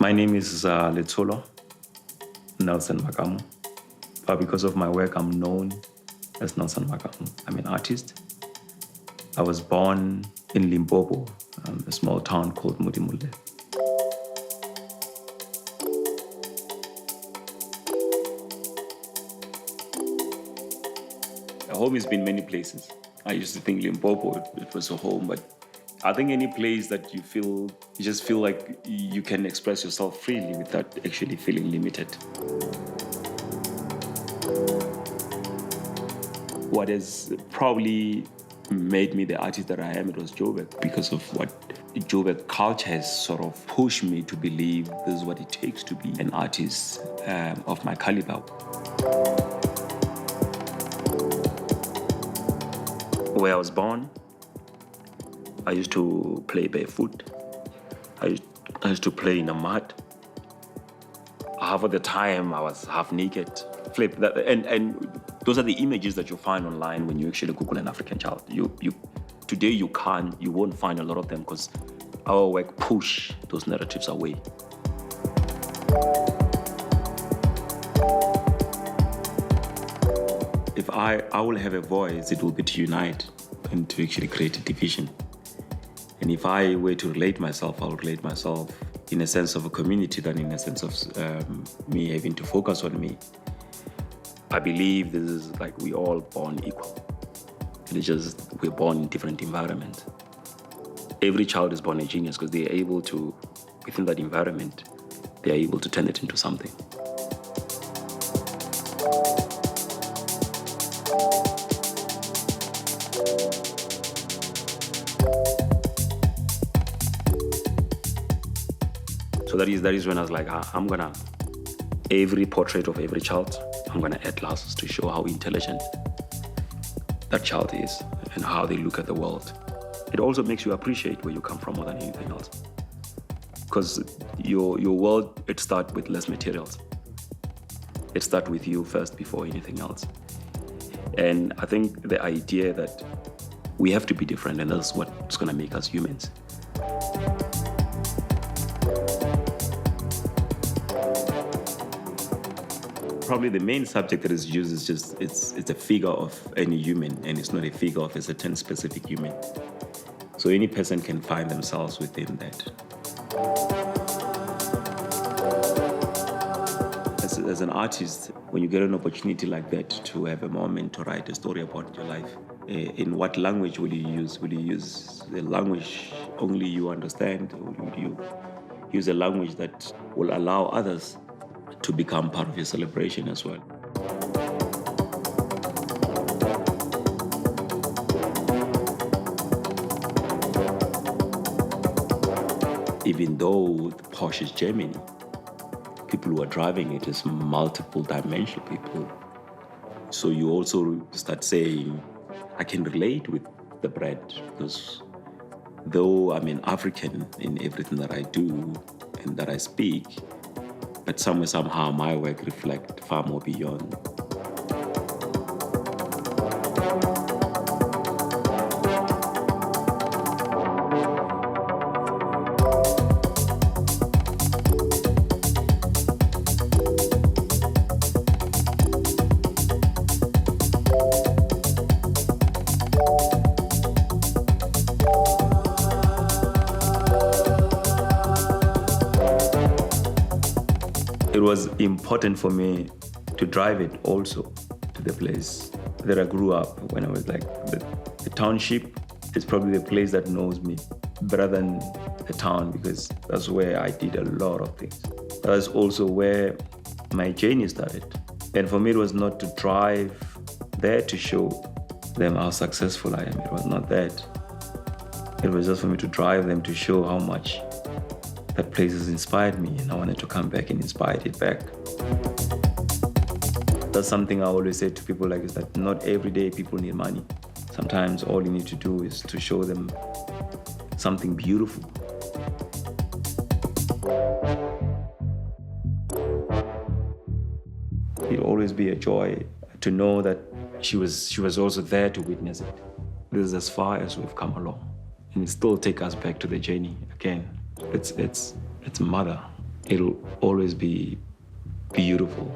My name is Letolo, Nelson Makamo. But because of my work, I'm known as Nelson Makamo. I'm an artist. I was born in Limpopo, a small town called Modimolle. Home has been many places. I used to think Limpopo, it was a home, but I think any place that you just feel like you can express yourself freely without actually feeling limited. What has probably made me the artist that I am, it was Joburg, because of what Joburg culture has sort of pushed me to believe this is what it takes to be an artist of my caliber. Where I was born, I used to play barefoot. I used to play in the mud. Half of the time, I was half naked. Flip that, and those are the images that you find online when you actually Google an African child. Today you won't find a lot of them because our work push those narratives away. If I will have a voice, it will be to unite and to actually create a division. And if I were to relate myself, I would relate myself in a sense of a community than in a sense of me having to focus on me. I believe this is like we all born equal. It's just we're born in different environments. Every child is born a genius because they are able to, within that environment, they are able to turn it into something. So that is when I was like, every portrait of every child, I'm gonna add glasses to show how intelligent that child is and how they look at the world. It also makes you appreciate where you come from more than anything else. Because your world, it starts with less materials. It starts with you first before anything else. And I think the idea that we have to be different, and that's what's gonna make us humans. Probably the main subject that is used is just, it's a figure of any human, and it's not a figure of a certain specific human. So any person can find themselves within that. As an artist, when you get an opportunity like that to have a moment to write a story about your life, in what language will you use? Will you use the language only you understand, or will you use a language that will allow others to become part of your celebration as well? Even though the Porsche is Germany, people who are driving it is multiple dimensional people. So you also start saying, I can relate with the brand, because though I'm an African in everything that I do and that I speak, but somewhere, somehow, my work reflects far more beyond. It was important for me to drive it also to the place that I grew up. When I was like, the township is probably the place that knows me better than the town, because that's where I did a lot of things. That's also where my journey started. And for me, it was not to drive there to show them how successful I am. It was not that. It was just for me to drive them to show how much that place has inspired me, and I wanted to come back and inspire it back. That's something I always say to people, like, is that not every day people need money. Sometimes all you need to do is to show them something beautiful. It'll always be a joy to know that she was also there to witness it. This is as far as we've come along. And it still takes us back to the journey again. It's mother. it'll always be beautiful.